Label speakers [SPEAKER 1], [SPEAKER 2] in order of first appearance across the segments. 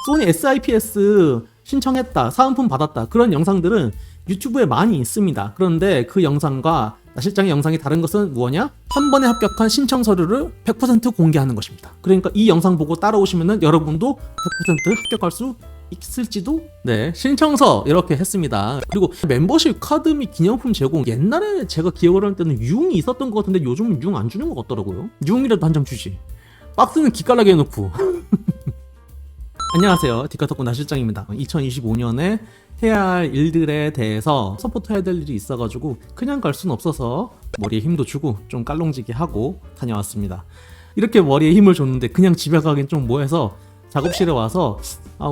[SPEAKER 1] 소니 SIPS 신청했다, 사은품 받았다, 그런 영상들은 유튜브에 많이 있습니다. 그런데 그 영상과 나 실장의 영상이 다른 것은 뭐냐? 한 번에 합격한 신청 서류를 100% 공개하는 것입니다. 그러니까 이 영상 보고 따라오시면은 여러분도 100% 합격할 수 있을지도? 네, 신청서 이렇게 했습니다. 그리고 멤버십 카드 및 기념품 제공, 옛날에 제가 기억을 할 때는 융이 있었던 것 같은데 요즘은 융 안 주는 것 같더라고요. 융이라도 한 장 주지. 박스는 기깔나게 해놓고. 안녕하세요, 디카토코 나실장입니다. 2025년에 해야 할 일들에 대해서 서포트해야 될 일이 있어가지고 그냥 갈 수는 없어서 머리에 힘도 주고 좀 깔롱지게 하고 다녀왔습니다. 이렇게 머리에 힘을 줬는데 그냥 집에 가긴 좀 뭐해서 작업실에 와서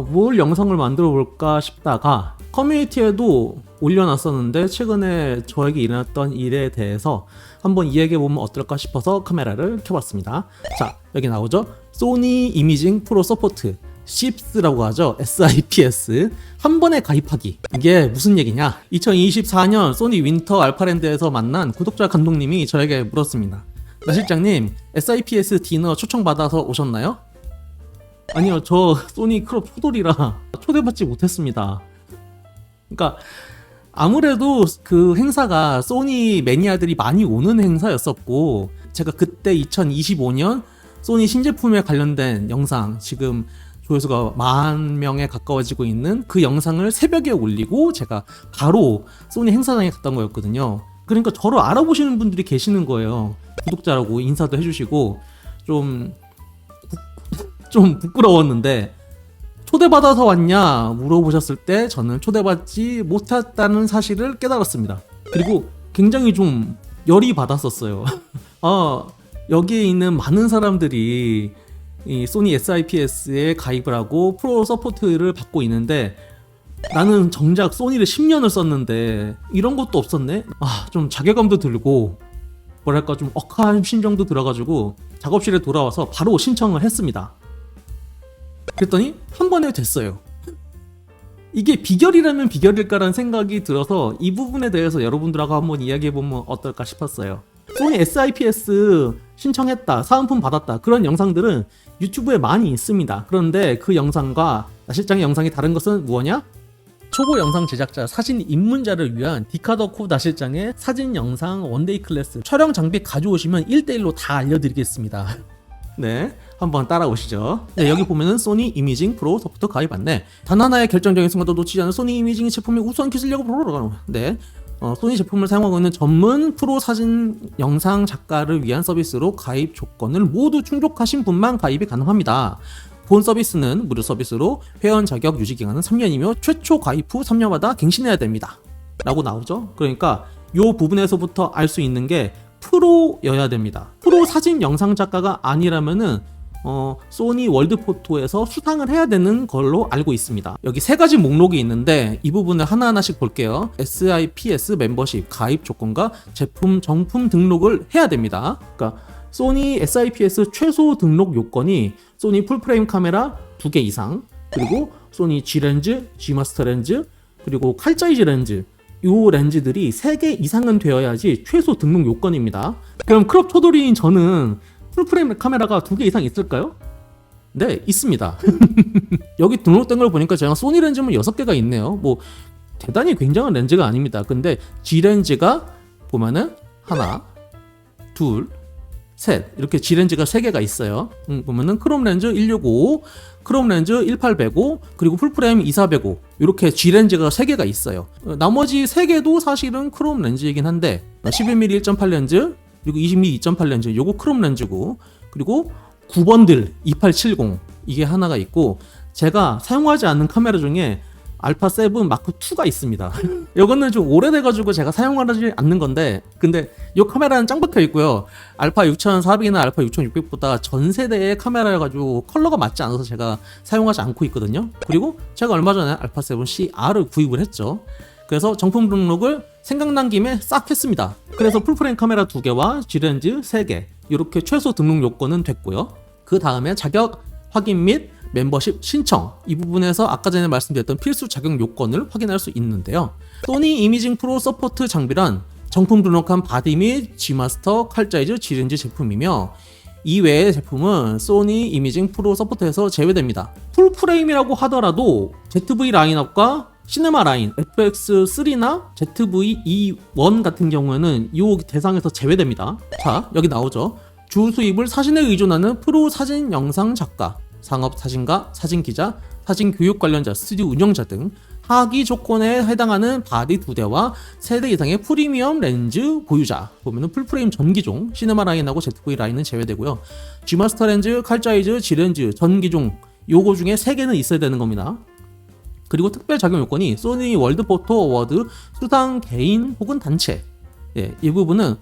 [SPEAKER 1] 뭘 영상을 만들어 볼까 싶다가 커뮤니티에도 올려놨었는데 최근에 저에게 일어났던 일에 대해서 한번 이야기해보면 어떨까 싶어서 카메라를 켜봤습니다. 자, 여기 나오죠? 소니 이미징 프로 서포트 SIPS라고 하죠. SIPS. 한 번에 가입하기. 이게 무슨 얘기냐? 2024년 소니 윈터 알파랜드에서 만난 구독자 감독님이 저에게 물었습니다. 나 실장님, SIPS 디너 초청받아서 오셨나요? 아니요, 저 소니 크롭 초돌이라 초대받지 못했습니다. 그러니까 아무래도 그 행사가 소니 매니아들이 많이 오는 행사였었고, 제가 그때 2025년 소니 신제품에 관련된 영상, 지금 조회수가 10,000명에 가까워지고 있는 그 영상을 새벽에 올리고 제가 바로 소니 행사장에 갔던 거였거든요. 그러니까 저를 알아보시는 분들이 계시는 거예요. 구독자라고 인사도 해주시고 좀 부끄러웠는데, 초대받아서 왔냐 물어보셨을 때 저는 초대받지 못했다는 사실을 깨달았습니다. 그리고 굉장히 좀 열이 받았었어요. 여기에 있는 많은 사람들이 이 소니 SIPS에 가입을 하고 프로 서포트를 받고 있는데 나는 정작 소니를 10년을 썼는데 이런 것도 없었네? 좀 자괴감도 들고 뭐랄까 좀 억한 심정도 들어가지고 작업실에 돌아와서 바로 신청을 했습니다. 그랬더니 한 번에 됐어요. 이게 비결이라면 비결일까라는 생각이 들어서 이 부분에 대해서 여러분들하고 한번 이야기해보면 어떨까 싶었어요. 소니 SIPS 신청했다, 사은품 받았다, 그런 영상들은 유튜브에 많이 있습니다. 그런데 그 영상과 나 실장의 영상이 다른 것은 뭐냐? 초보 영상 제작자, 사진 입문자를 위한 디카더코 나 실장의 사진 영상 원데이 클래스, 촬영 장비 가져오시면 1대1로 다 알려드리겠습니다. 네, 한번 따라오시죠. 네, 여기 보면은 소니 이미징 프로 서포트 가입 안내. 단 하나의 결정적인 순간도 놓치지 않은 소니 이미징 제품의 우수한 기술력을 보러. 네, 소니 제품을 사용하고 있는 전문 프로 사진 영상 작가를 위한 서비스로 가입 조건을 모두 충족하신 분만 가입이 가능합니다. 본 서비스는 무료 서비스로 회원 자격 유지 기간은 3년이며 최초 가입 후 3년마다 갱신해야 됩니다. 라고 나오죠. 그러니까 이 부분에서부터 알 수 있는 게 프로여야 됩니다. 프로 사진 영상 작가가 아니라면은 소니 월드포토에서 수상을 해야 되는 걸로 알고 있습니다. 여기 세 가지 목록이 있는데 이 부분을 하나하나씩 볼게요. SIPS 멤버십 가입 조건과 제품 정품 등록을 해야 됩니다. 그러니까 소니 SIPS 최소 등록 요건이 소니 풀프레임 카메라 2개 이상, 그리고 소니 G렌즈, G마스터 렌즈, 그리고 칼자이즈 렌즈, 이 렌즈들이 3개 이상은 되어야지 최소 등록 요건입니다. 그럼 크롭 초돌이인 저는 풀프레임 카메라가 2개 이상 있을까요? 네, 있습니다. 여기 등록된 걸 보니까 제가 소니 렌즈만 6개가 있네요. 뭐 대단히 굉장한 렌즈가 아닙니다. 근데 G렌즈가 보면은 하나, 둘, 셋, 이렇게 G렌즈가 3개가 있어요. 보면은 크롬 렌즈 1655, 크롬 렌즈 1805, 그리고 풀프레임 2405, 이렇게 G렌즈가 3개가 있어요. 나머지 3개도 사실은 크롬 렌즈이긴 한데 11mm 1.8 렌즈, 그리고 20mm 2.8 렌즈, 요거 크롬 렌즈고, 그리고 9번들 2870, 이게 하나가 있고, 제가 사용하지 않는 카메라 중에 알파 7 마크 2가 있습니다. 이거는 좀 오래돼가지고 제가 사용하지 않는 건데, 근데 이 카메라는 짱 박혀 있고요. 알파 6400이나 알파 6600보다 전 세대의 카메라여가지고 컬러가 맞지 않아서 제가 사용하지 않고 있거든요. 그리고 제가 얼마 전에 알파 7 CR을 구입을 했죠. 그래서 정품 등록을 생각난 김에 싹 했습니다. 그래서 풀프레임 카메라 2개와 G렌즈 3개, 이렇게 최소 등록 요건은 됐고요. 그 다음에 자격 확인 및 멤버십 신청, 이 부분에서 아까 전에 말씀드렸던 필수 자격 요건을 확인할 수 있는데요. 소니 이미징 프로 서포트 장비란 정품 등록한 바디 및 G마스터, 칼자이즈, G렌즈 제품이며 이외의 제품은 소니 이미징 프로 서포트에서 제외됩니다. 풀프레임이라고 하더라도 ZV 라인업과 시네마 라인 FX3나 ZV-E1 같은 경우에는 이 대상에서 제외됩니다. 자, 여기 나오죠. 주 수입을 사진에 의존하는 프로 사진 영상 작가, 상업 사진가, 사진 기자, 사진 교육 관련자, 스튜디오 운영자 등 하기 조건에 해당하는 바디 2대와 3대 이상의 프리미엄 렌즈 보유자, 보면은 풀프레임 전기종, 시네마 라인하고 ZV 라인은 제외되고요. G마스터 렌즈, 칼자이즈, G렌즈, 전기종 요거 중에 3개는 있어야 되는 겁니다. 그리고 특별 작용 요건이 소니 월드 포토 어워드 수상 개인 혹은 단체. 예, 이 부분은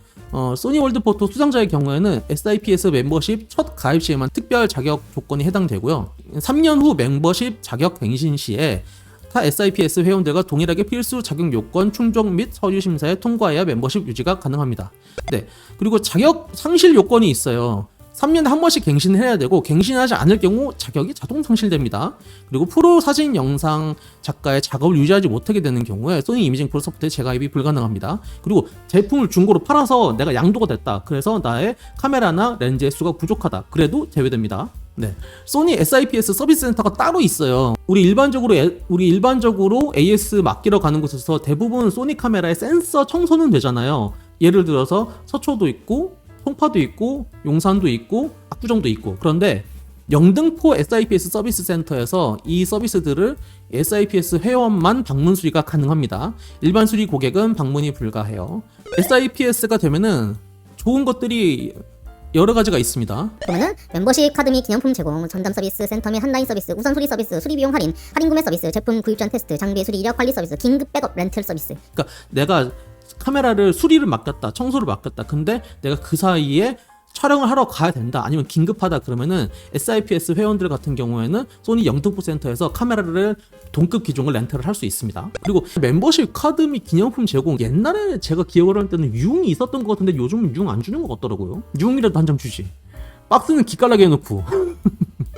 [SPEAKER 1] 소니 월드 포토 수상자의 경우에는 SIPS 멤버십 첫 가입 시에만 특별 자격 조건이 해당되고요. 3년 후 멤버십 자격 갱신 시에 타 SIPS 회원들과 동일하게 필수 자격 요건 충족 및 서류 심사에 통과해야 멤버십 유지가 가능합니다. 네, 그리고 자격 상실 요건이 있어요. 3년에 한 번씩 갱신을 해야 되고 갱신하지 않을 경우 자격이 자동 상실됩니다. 그리고 프로 사진 영상 작가의 작업을 유지하지 못하게 되는 경우에 소니 이미징 프로 소프트에 재가입이 불가능합니다. 그리고 제품을 중고로 팔아서 내가 양도가 됐다. 그래서 나의 카메라나 렌즈의 수가 부족하다. 그래도 제외됩니다. 네, 소니 SIPS 서비스 센터가 따로 있어요. 우리 일반적으로 AS 맡기러 가는 곳에서 대부분 소니 카메라의 센서 청소는 되잖아요. 예를 들어서 서초도 있고 송파도 있고 용산도 있고 압구정도 있고. 그런데 영등포 SIPS 서비스 센터에서 이 서비스들을 SIPS 회원만 방문 수리가 가능합니다. 일반 수리 고객은 방문이 불가해요. SIPS가 되면은 좋은 것들이 여러 가지가 있습니다.
[SPEAKER 2] 그러면은 멤버십 카드 및 기념품 제공, 전담 서비스 센터 및 한라인 서비스, 우선 수리 서비스, 수리 비용 할인, 할인 구매 서비스, 제품 구입 전 테스트, 장비 수리 이력 관리 서비스, 긴급 백업 렌털 서비스.
[SPEAKER 1] 그러니까 내가 카메라를 수리를 맡겼다, 청소를 맡겼다. 근데 내가 그 사이에 촬영을 하러 가야 된다, 아니면 긴급하다 그러면은 SIPS 회원들 같은 경우에는 소니 영등포 센터에서 카메라를 동급 기종을 렌탈을 할 수 있습니다. 그리고 멤버십 카드 및 기념품 제공, 옛날에 제가 기억을 할 때는 유흥이 있었던 것 같은데 요즘은 유흥 안 주는 것 같더라고요. 유흥이라도 한 장 주지. 박스는 기깔나게 해놓고.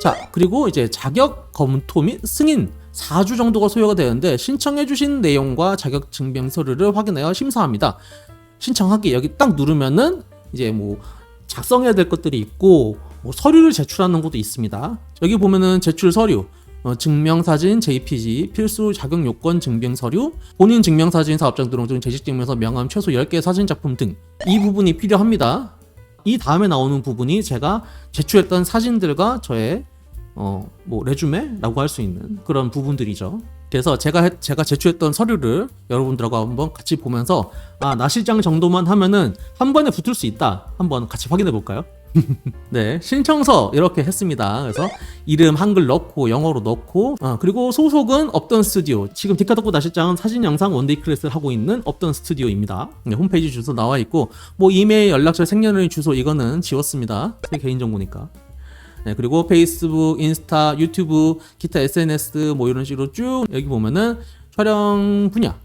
[SPEAKER 1] 자, 그리고 이제 자격 검토 및 승인 4주 정도가 소요가 되는데 신청해주신 내용과 자격 증명 서류를 확인하여 심사합니다. 신청하기 여기 딱 누르면은 이제 뭐 작성해야 될 것들이 있고 뭐 서류를 제출하는 것도 있습니다. 여기 보면은 제출 서류, 증명사진, JPG, 필수 자격 요건 증빙 서류, 본인 증명사진, 사업장 등록증, 재직증명서, 명함 최소 10개 사진 작품 등 이 부분이 필요합니다. 이 다음에 나오는 부분이 제가 제출했던 사진들과 저의 뭐 레주메라고 할 수 있는 그런 부분들이죠. 그래서 제가 제출했던 서류를 여러분들하고 한번 같이 보면서 나 실장 정도만 하면은 한 번에 붙을 수 있다. 한번 같이 확인해 볼까요? 네, 신청서 이렇게 했습니다. 그래서 이름 한글 넣고 영어로 넣고 그리고 소속은 업던 스튜디오, 지금 디카덕고 나실장은 사진 영상 원데이 클래스를 하고 있는 업던 스튜디오입니다. 네, 홈페이지 주소 나와 있고 뭐 이메일, 연락처, 생년월일, 주소 이거는 지웠습니다. 제 개인정보니까. 네, 그리고 페이스북, 인스타, 유튜브, 기타 SNS 뭐 이런 식으로 쭉 여기 보면은 촬영 분야,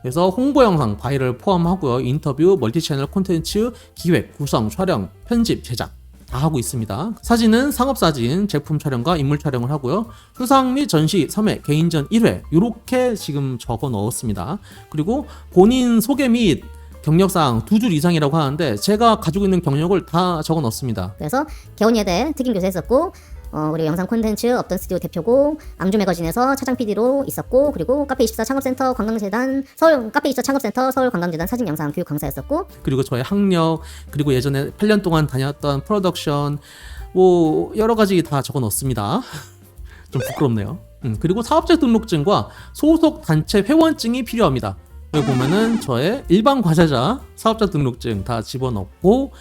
[SPEAKER 1] 그래서 홍보 영상, 바이럴 포함하고요. 인터뷰, 멀티채널 콘텐츠, 기획, 구성, 촬영, 편집, 제작 다 하고 있습니다. 사진은 상업사진, 제품 촬영과 인물 촬영을 하고요. 수상 및 전시 3회, 개인전 1회 이렇게 지금 적어 넣었습니다. 그리고 본인 소개 및 경력사항 2줄 이상이라고 하는데 제가 가지고 있는 경력을 다 적어 넣었습니다.
[SPEAKER 2] 그래서 개원예대 특임 교수했었고, 그리고 영상 콘텐츠 업던 스튜디오 대표고, 앙주 매거진에서 차장 PD로 있었고, 그리고 카페24 창업센터 관광재단 서울 카페24 창업센터 서울 관광재단 사진 영상 교육 강사였었고,
[SPEAKER 1] 그리고 저의 학력, 그리고 예전에 8년 동안 다녔던 프로덕션 뭐 여러 가지 다 적어 넣었습니다. 좀 부끄럽네요. 그리고 사업자 등록증과 소속 단체 회원증이 필요합니다. 여기 보면은 저의 일반 과세자 사업자 등록증 다 집어넣고,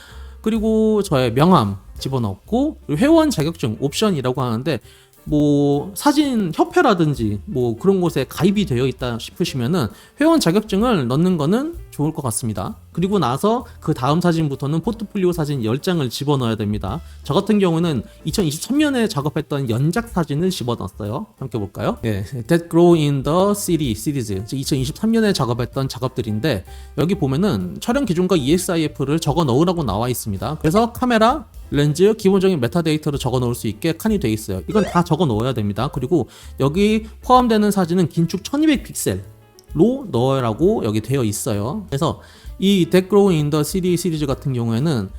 [SPEAKER 1] 그리고 저의 명함 집어넣고, 회원 자격증 옵션이라고 하는데 뭐 사진 협회라든지 뭐 그런 곳에 가입이 되어 있다 싶으시면은 회원 자격증을 넣는 거는 좋을 것 같습니다. 그리고 나서 그 다음 사진부터는 포트폴리오 사진 10장을 집어넣어야 됩니다. 저 같은 경우는 2023년에 작업했던 연작 사진을 집어넣었어요. 함께 볼까요? 예, That Grow in the City 시리즈 2023년에 작업했던 작업들인데 여기 보면은 촬영 기준과 EXIF를 적어 넣으라고 나와 있습니다. 그래서 카메라, 렌즈, 기본적인 메타데이터를 적어 넣을 수 있게 칸이 되어 있어요. 이건 다 적어 넣어야 됩니다. 그리고 여기 포함되는 사진은 긴축 1200픽셀로 넣으라고 여기 되어 있어요. 그래서 이 That Grow in the City 시리즈 같은 경우에는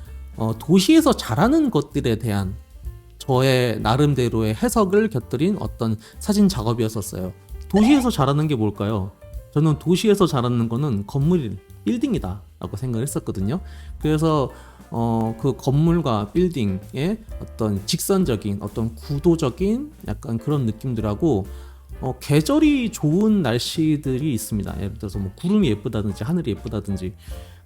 [SPEAKER 1] 도시에서 자라는 것들에 대한 저의 나름대로의 해석을 곁들인 어떤 사진 작업이었었어요. 도시에서 자라는 게 뭘까요? 저는 도시에서 자라는 거는 건물, 빌딩이다 라고 생각을 했었거든요. 그래서 그 건물과 빌딩의 어떤 직선적인 어떤 구도적인 약간 그런 느낌들하고 계절이 좋은 날씨들이 있습니다. 예를 들어서 뭐 구름이 예쁘다든지 하늘이 예쁘다든지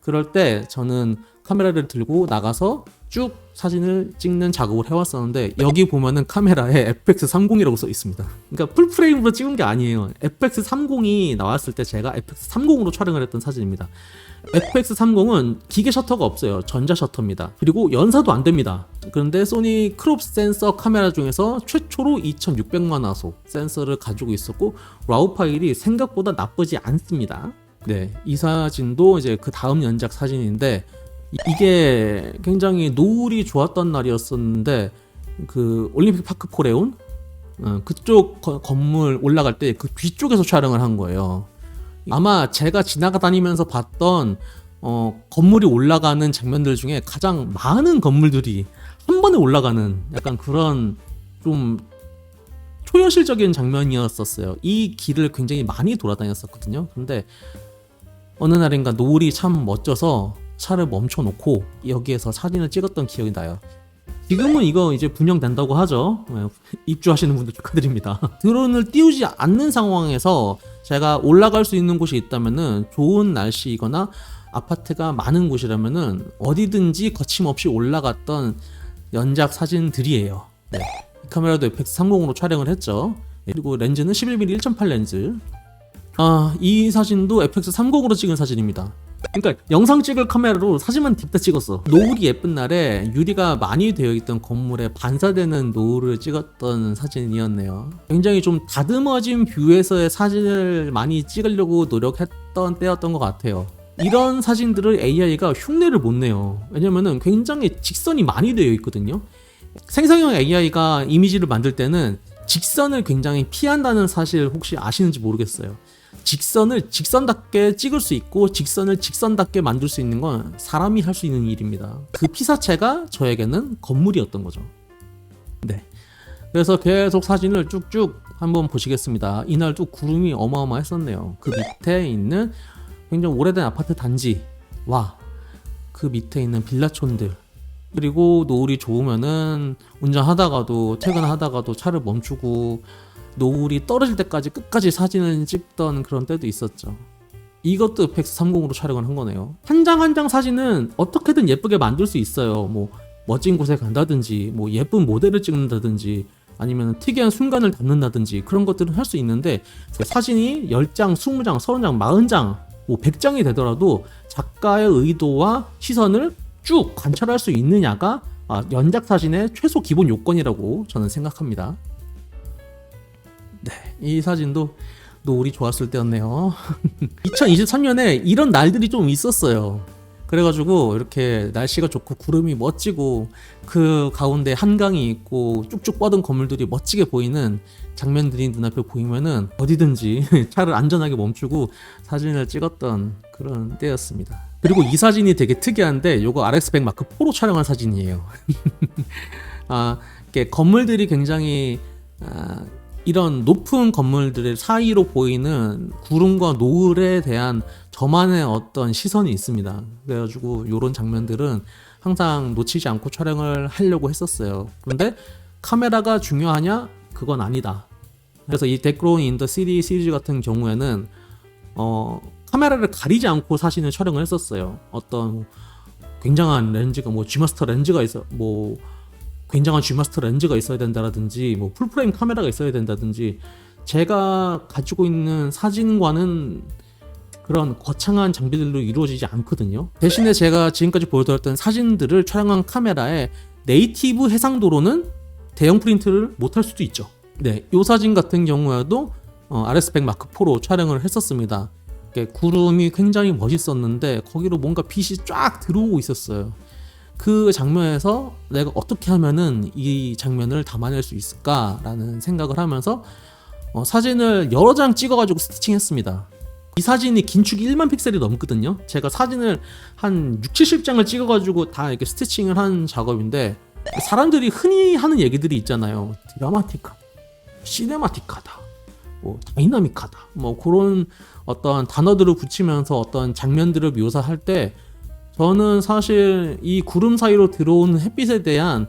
[SPEAKER 1] 그럴 때 저는 카메라를 들고 나가서 쭉 사진을 찍는 작업을 해왔었는데 여기 보면은 카메라에 FX30이라고 써 있습니다. 그러니까 풀프레임으로 찍은 게 아니에요. FX30이 나왔을 때 제가 FX30으로 촬영을 했던 사진입니다. FX30은 기계 셔터가 없어요. 전자 셔터입니다. 그리고 연사도 안 됩니다. 그런데 소니 크롭 센서 카메라 중에서 최초로 2600만 화소 센서를 가지고 있었고 라우 파일이 생각보다 나쁘지 않습니다. 네, 이 사진도 이제 그 다음 연작 사진인데 이게 굉장히 노을이 좋았던 날이었었는데 그 올림픽 파크 포레온 그쪽 건물 올라갈 때 그 뒤쪽에서 촬영을 한 거예요. 아마 제가 지나다니면서 봤던 건물이 올라가는 장면들 중에 가장 많은 건물들이 한 번에 올라가는 약간 그런 좀 초현실적인 장면이었었어요. 이 길을 굉장히 많이 돌아다녔었거든요. 근데 어느 날인가 노을이 참 멋져서 차를 멈춰놓고 여기에서 사진을 찍었던 기억이 나요. 지금은 이거 이제 분양된다고 하죠. 입주하시는 분들 축하드립니다. 드론을 띄우지 않는 상황에서 제가 올라갈 수 있는 곳이 있다면은 좋은 날씨이거나 아파트가 많은 곳이라면은 어디든지 거침없이 올라갔던 연작 사진들이에요. 네. 이 카메라도 FX30으로 촬영을 했죠. 그리고 렌즈는 11mm 1.8 렌즈. 이 사진도 FX30으로 찍은 사진입니다. 그러니까 영상 찍을 카메라로 사진만 딥다 찍었어. 노을이 예쁜 날에 유리가 많이 되어 있던 건물에 반사되는 노을을 찍었던 사진이었네요. 굉장히 좀 다듬어진 뷰에서의 사진을 많이 찍으려고 노력했던 때였던 것 같아요. 이런 사진들을 AI가 흉내를 못 내요. 왜냐면은 굉장히 직선이 많이 되어 있거든요. 생성형 AI가 이미지를 만들 때는 직선을 굉장히 피한다는 사실 혹시 아시는지 모르겠어요. 직선을 직선답게 찍을 수 있고 직선을 직선답게 만들 수 있는 건 사람이 할 수 있는 일입니다. 그 피사체가 저에게는 건물이었던 거죠. 네. 그래서 계속 사진을 쭉쭉 한번 보시겠습니다. 이날도 구름이 어마어마했었네요. 그 밑에 있는 굉장히 오래된 아파트 단지와 그 밑에 있는 빌라촌들, 그리고 노을이 좋으면은 운전하다가도 퇴근하다가도 차를 멈추고 노을이 떨어질 때까지 끝까지 사진을 찍던 그런 때도 있었죠. 이것도 FX30으로 촬영을 한 거네요. 한 장 한 장 사진은 어떻게든 예쁘게 만들 수 있어요. 뭐 멋진 곳에 간다든지 뭐 예쁜 모델을 찍는다든지 아니면 특이한 순간을 담는다든지 그런 것들은 할 수 있는데 사진이 10장, 20장, 30장, 40장, 뭐 100장이 되더라도 작가의 의도와 시선을 쭉 관찰할 수 있느냐가 연작 사진의 최소 기본 요건이라고 저는 생각합니다. 네, 이 사진도 노을이 좋았을 때였네요. 2023년에 이런 날들이 좀 있었어요. 그래가지고 이렇게 날씨가 좋고 구름이 멋지고 그 가운데 한강이 있고 쭉쭉 뻗은 건물들이 멋지게 보이는 장면들이 눈앞에 보이면은 어디든지 차를 안전하게 멈추고 사진을 찍었던 그런 때였습니다. 그리고 이 사진이 되게 특이한데 요거 RX100 마크 4로 촬영한 사진이에요. 이렇게 건물들이 굉장히 이런 높은 건물들 사이로 보이는 구름과 노을에 대한 저만의 어떤 시선이 있습니다. 그래가지고 이런 장면들은 항상 놓치지 않고 촬영을 하려고 했었어요. 그런데 카메라가 중요하냐? 그건 아니다. 그래서 이 데크론 인 더 시티 시리즈 같은 경우에는 카메라를 가리지 않고 사진을 촬영을 했었어요. 어떤 굉장한 렌즈가 뭐 G마스터 렌즈가 있어 뭐 굉장한 G마스터 렌즈가 있어야 된다라든지 뭐 풀프레임 카메라가 있어야 된다든지 제가 가지고 있는 사진과는 그런 거창한 장비들로 이루어지지 않거든요. 대신에 제가 지금까지 보여드렸던 사진들을 촬영한 카메라에 네이티브 해상도로는 대형 프린트를 못할 수도 있죠. 네, 이 사진 같은 경우에도 RS100 마크 4로 촬영을 했었습니다. 구름이 굉장히 멋있었는데 거기로 뭔가 빛이 쫙 들어오고 있었어요. 그 장면에서 내가 어떻게 하면은 이 장면을 담아낼 수 있을까라는 생각을 하면서 사진을 여러 장 찍어가지고 스티칭했습니다. 이 사진이 긴축이 1만 픽셀이 넘거든요. 제가 사진을 한 6, 70장을 찍어가지고 다 이렇게 스티칭을 한 작업인데, 사람들이 흔히 하는 얘기들이 있잖아요. 드라마틱하다, 시네마틱하다, 뭐 다이나믹하다, 뭐 그런 어떤 단어들을 붙이면서 어떤 장면들을 묘사할 때, 저는 사실 이 구름 사이로 들어오는 햇빛에 대한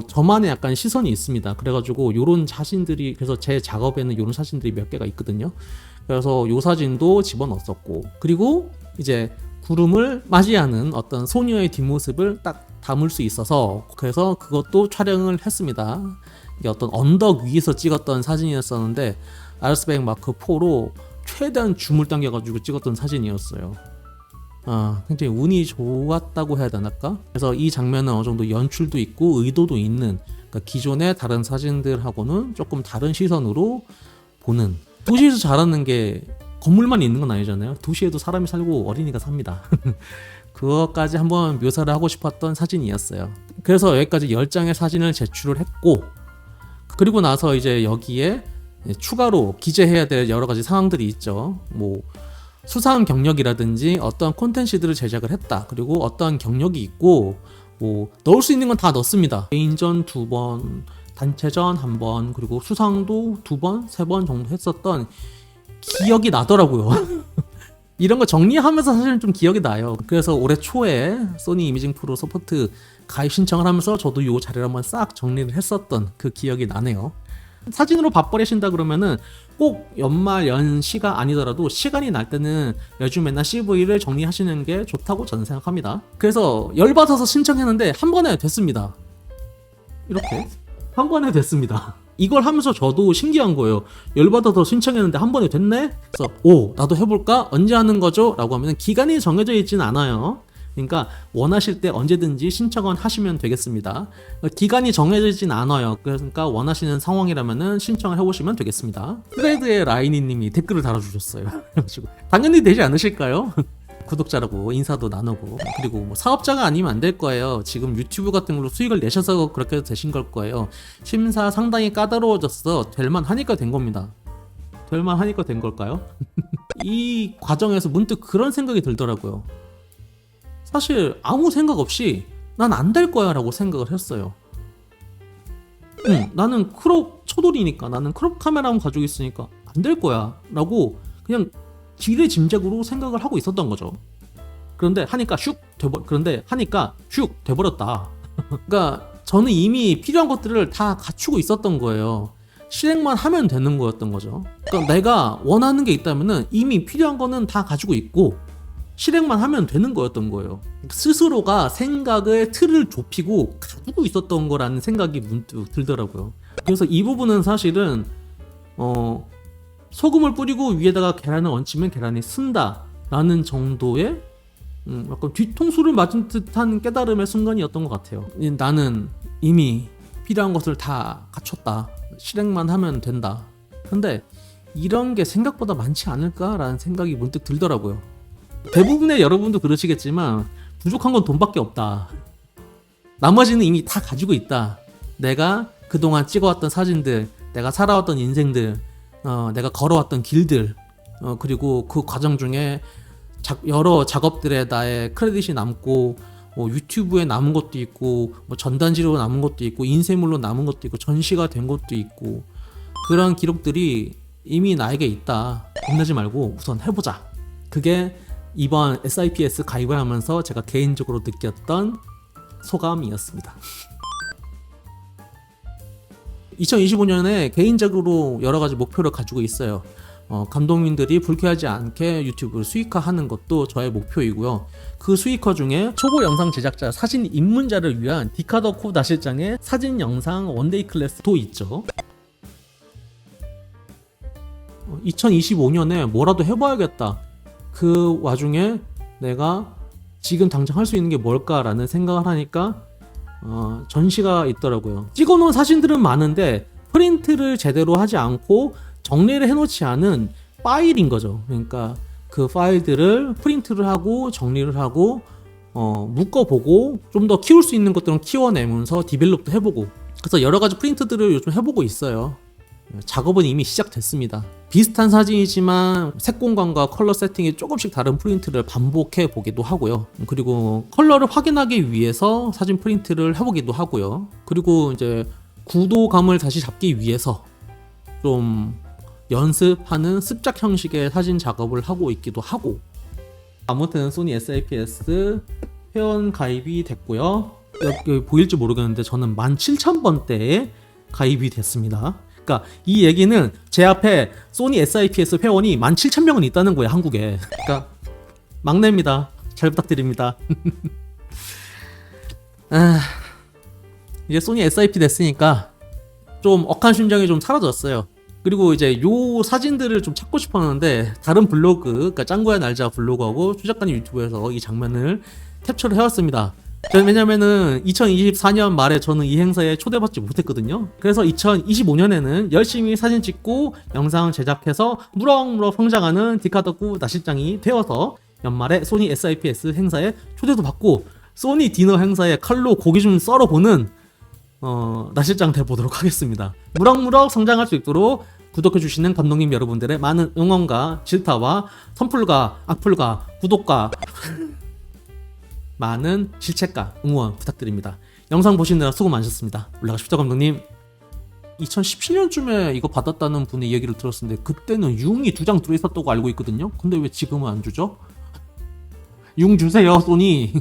[SPEAKER 1] 저만의 약간 시선이 있습니다. 그래가지고 요런 사진들이, 그래서 제 작업에는 요런 사진들이 몇 개가 있거든요. 그래서 요 사진도 집어넣었었고, 그리고 이제 구름을 맞이하는 어떤 소녀의 뒷모습을 딱 담을 수 있어서, 그래서 그것도 촬영을 했습니다. 이게 어떤 언덕 위에서 찍었던 사진이었었는데, 아르스백 마크 4로 최대한 줌을 당겨가지고 찍었던 사진이었어요. 굉장히 운이 좋았다고 해야 되나까? 그래서 이 장면은 어느 정도 연출도 있고 의도도 있는, 그러니까 기존의 다른 사진들하고는 조금 다른 시선으로 보는. 도시에서 자라는 게 건물만 있는 건 아니잖아요. 도시에도 사람이 살고 어린이가 삽니다. 그것까지 한번 묘사를 하고 싶었던 사진이었어요. 그래서 여기까지 10장의 사진을 제출을 했고, 그리고 나서 이제 여기에 추가로 기재해야 될 여러 가지 상황들이 있죠. 뭐 수상 경력이라든지 어떤 콘텐츠들을 제작을 했다. 그리고 어떤 경력이 있고, 뭐 넣을 수 있는 건 다 넣습니다. 개인전 2번, 단체전 1번, 그리고 수상도 2번, 3번 정도 했었던 기억이 나더라고요. 이런 거 정리하면서 사실은 좀 기억이 나요. 그래서 올해 초에 소니 이미징 프로 서포트 가입 신청을 하면서 저도 이 자리를 한번 싹 정리를 했었던 그 기억이 나네요. 사진으로 밥벌이신다 그러면은 꼭 연말 연시가 아니더라도 시간이 날 때는 요즘에나 CV를 정리하시는 게 좋다고 저는 생각합니다. 그래서 열받아서 신청했는데 한 번에 됐습니다. 이렇게 한 번에 됐습니다. 이걸 하면서 저도 신기한 거예요. 열받아서 신청했는데 한 번에 됐네? 그래서 나도 해볼까? 언제 하는 거죠? 라고 하면 기간이 정해져 있진 않아요. 그러니까 원하실 때 언제든지 신청은 하시면 되겠습니다. 기간이 정해져 있진 않아요. 그러니까 원하시는 상황이라면 신청을 해보시면 되겠습니다. 트레드의 라이니님이 댓글을 달아주셨어요. 그래가지고 당연히 되지 않으실까요? 구독자라고 인사도 나누고, 그리고 뭐 사업자가 아니면 안 될 거예요. 지금 유튜브 같은 걸로 수익을 내셔서 그렇게 되신 걸 거예요. 심사 상당히 까다로워졌어. 될만 하니까 된 겁니다. 될만 하니까 된 걸까요? 이 과정에서 문득 그런 생각이 들더라고요. 사실 아무 생각 없이 난 안 될 거야 라고 생각을 했어요. 나는 크롭 초돌이니까, 나는 크롭 카메라만 가지고 있으니까 안 될 거야 라고 그냥 지레짐작으로 생각을 하고 있었던 거죠. 그런데 하니까 슉 돼버렸다. 그러니까 저는 이미 필요한 것들을 다 갖추고 있었던 거예요. 실행만 하면 되는 거였던 거죠. 그러니까 내가 원하는 게 있다면은 이미 필요한 거는 다 가지고 있고 실행만 하면 되는 거였던 거예요. 스스로가 생각의 틀을 좁히고 가지고 있었던 거라는 생각이 문득 들더라고요. 그래서 이 부분은 사실은 소금을 뿌리고 위에다가 계란을 얹히면 계란이 쓴다 라는 정도의 약간 뒤통수를 맞은 듯한 깨달음의 순간이었던 것 같아요. 나는 이미 필요한 것을 다 갖췄다. 실행만 하면 된다. 근데 이런 게 생각보다 많지 않을까라는 생각이 문득 들더라고요. 대부분의 여러분도 그러시겠지만 부족한 건 돈밖에 없다. 나머지는 이미 다 가지고 있다. 내가 그동안 찍어왔던 사진들, 내가 살아왔던 인생들, 내가 걸어왔던 길들, 그리고 그 과정 중에 여러 작업들에 나의 크레딧이 남고, 유튜브에 남은 것도 있고, 전단지로 남은 것도 있고, 인쇄물로 남은 것도 있고, 전시가 된 것도 있고, 그런 기록들이 이미 나에게 있다. 겁내지 말고 우선 해보자. 그게 이번 SIPS 가입을 하면서 제가 개인적으로 느꼈던 소감이었습니다. 2025년에 개인적으로 여러 가지 목표를 가지고 있어요. 감독님들이 불쾌하지 않게 유튜브를 수익화하는 것도 저의 목표이고요. 그 수익화 중에 초보 영상 제작자, 사진 입문자를 위한 디카더코 나실장의 사진 영상 원데이 클래스도 있죠. 2025년에 뭐라도 해봐야겠다. 그 와중에 내가 지금 당장 할 수 있는 게 뭘까라는 생각을 하니까 전시가 있더라고요. 찍어놓은 사진들은 많은데 프린트를 제대로 하지 않고 정리를 해놓지 않은 파일인 거죠. 그러니까 그 파일들을 프린트를 하고 정리를 하고 묶어보고 좀 더 키울 수 있는 것들은 키워내면서 디벨롭도 해보고, 그래서 여러 가지 프린트들을 요즘 해보고 있어요. 작업은 이미 시작됐습니다. 비슷한 사진이지만 색공간과 컬러 세팅이 조금씩 다른 프린트를 반복해 보기도 하고요. 그리고 컬러를 확인하기 위해서 사진 프린트를 해보기도 하고요. 그리고 이제 구도감을 다시 잡기 위해서 좀 연습하는 습작 형식의 사진 작업을 하고 있기도 하고. 아무튼 소니 SIPS 회원 가입이 됐고요. 여기 보일지 모르겠는데 저는 17,000번대에 가입이 됐습니다. 그러니까 이 얘기는 제 앞에 소니 SIPS 회원이 17,000명은 있다는 거예요, 한국에. 그러니까 막내입니다. 잘 부탁드립니다. 이제 소니 SIP 됐으니까 좀 억한 심정이 좀 사라졌어요. 그리고 이제 요 사진들을 좀 찾고 싶었는데 다른 블로그, 그러니까 짱구야 날자 블로그하고 추 작가님 유튜브에서 이 장면을 캡처를 해왔습니다. 왜냐면은 2024년 말에 저는 이 행사에 초대받지 못했거든요. 그래서 2025년에는 열심히 사진 찍고 영상 제작해서 무럭무럭 성장하는 디카덕구 나실장이 되어서 연말에 소니 SIPS 행사에 초대도 받고 소니 디너 행사에 칼로 고기 좀 썰어보는 나실장 돼보도록 하겠습니다. 무럭무럭 성장할 수 있도록 구독해주시는 감독님 여러분들의 많은 응원과 질타와 선풀과 악풀과 구독과 많은 실책과 응원 부탁드립니다. 영상 보시느라 수고 많으셨습니다. 올라가십시오 감독님. 2017년쯤에 이거 받았다는 분의 이야기를 들었는데 그때는 융이 2장 들어있었다고 알고 있거든요. 근데 왜 지금은 안 주죠? 융 주세요 소니.